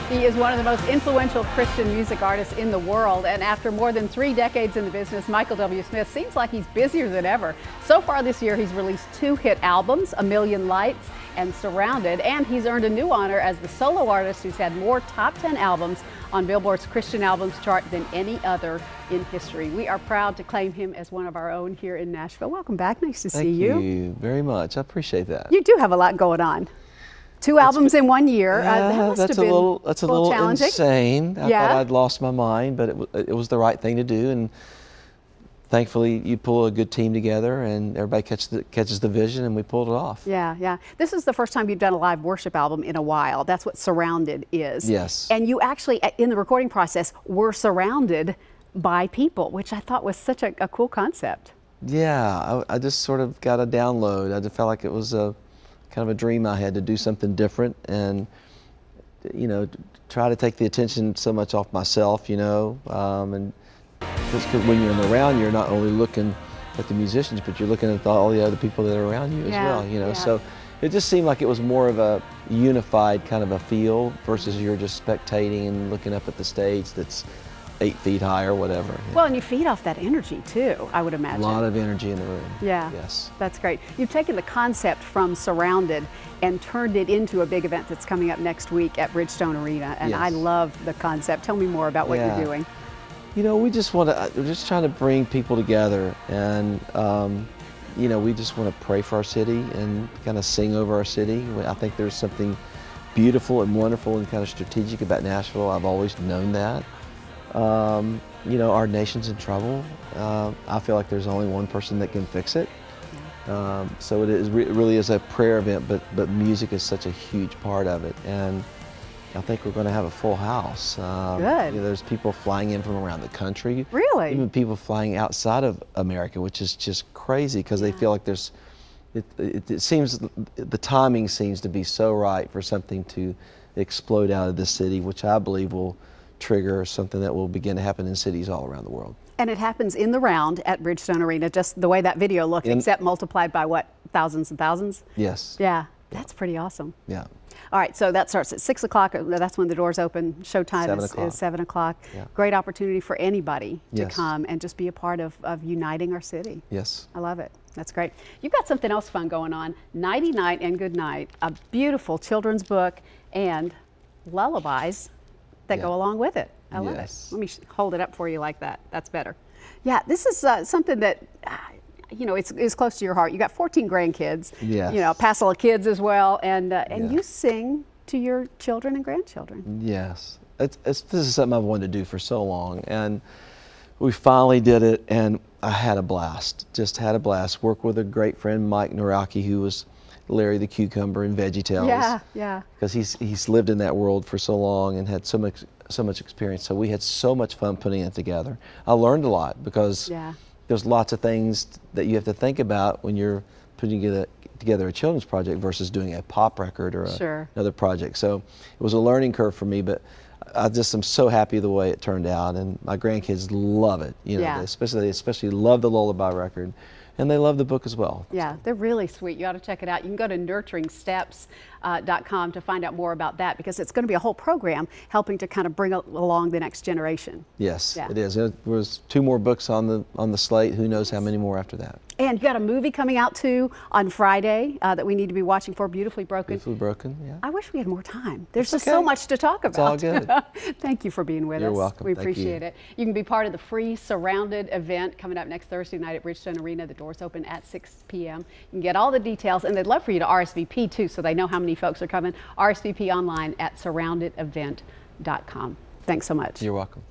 He is one of the most influential Christian music artists in the world, and after more than 3 decades in the business, Michael W. Smith seems like he's busier than ever. So far this year, he's released 2 hit albums, A Million Lights and Surrounded, and he's earned a new honor as the solo artist who's had more top 10 albums on Billboard's Christian Albums chart than any other in history. We are proud to claim him as one of our own here in Nashville. Welcome back. Nice to see you. Thank you very much. I appreciate that. You do have a lot going on. 2 albums in 1 year. Yeah, That must that's have been a little challenging. insane. I thought I'd lost my mind, but it was the right thing to do. And thankfully, you pull a good team together, and everybody catches the vision, and we pulled it off. Yeah. This is the first time you've done a live worship album in a while. That's what Surrounded is. Yes. And you actually, in the recording process, were surrounded by people, which I thought was such a cool concept. Yeah, I just sort of got a download. I just felt like it was kind of a dream I had to do something different, and try to take the attention so much off myself, and just because when you're in the round, you're not only looking at the musicians, but you're looking at all the other people that are around you as well, So it just seemed like it was more of a unified kind of a feel versus you're just spectating and looking up at the stage that's 8 feet high or whatever. Well, and you feed off that energy too, I would imagine. A lot of energy in the room. Yeah. Yes. That's great. You've taken the concept from Surrounded and turned it into a big event that's coming up next week at Bridgestone Arena, and Yes. I love the concept. Tell me more about what you're doing. We're just trying to bring people together, and we just want to pray for our city and kind of sing over our city. I think there's something beautiful and wonderful and kind of strategic about Nashville. I've always known that. Our nation's in trouble. I feel like there's only one person that can fix it. So it really is a prayer event, but music is such a huge part of it. And I think we're going to have a full house. Good. There's people flying in from around the country. Really? Even people flying outside of America, which is just crazy because they feel like there's, it seems, the timing seems to be so right for something to explode out of this city, which I believe will trigger something that will begin to happen in cities all around the world. And it happens in the round at Bridgestone Arena, just the way that video looked, except multiplied by what, thousands and thousands? Yes. Yeah, that's pretty awesome. Yeah. All right, so that starts at 6 o'clock. That's when the doors open. Showtime is 7 o'clock. Yeah. Great opportunity for anybody to Yes. come and just be a part of uniting our city. Yes. I love it. That's great. You've got something else fun going on. Nighty Night and Good Night, a beautiful children's book and lullabies that go along with it. I love it. Let me hold it up for you like that. That's better. Yeah, this is something that, it's close to your heart. You got 14 grandkids, passel of kids as well, and you sing to your children and grandchildren. Yes. This is something I've wanted to do for so long, and we finally did it, and I had a blast. Just had a blast. Worked with a great friend, Mike Naraki, who was Larry the Cucumber in VeggieTales. Yeah. Because he's lived in that world for so long and had so much experience. So we had so much fun putting it together. I learned a lot because there's lots of things that you have to think about when you're putting together a children's project versus doing a pop record or another project. So it was a learning curve for me, but I just am so happy the way it turned out, and my grandkids love it. They especially love the lullaby record. And they love the book as well. Yeah, they're really sweet. You ought to check it out. You can go to nurturingsteps.com to find out more about that, because it's going to be a whole program helping to kind of bring along the next generation. Yes, it is. There was 2 more books on the slate. Who knows how many more after that. And you got a movie coming out too on Friday that we need to be watching for, Beautifully Broken. Beautifully Broken, yeah. I wish we had more time. There's just so much to talk about. It's all good. Thank you for being with us. You're welcome. We appreciate it. You can be part of the free Surrounded event coming up next Thursday night at Bridgestone Arena. The doors open at 6 p.m. You can get all the details, and they'd love for you to RSVP too, so they know how many folks are coming. RSVP online at surroundedevent.com. Thanks so much. You're welcome.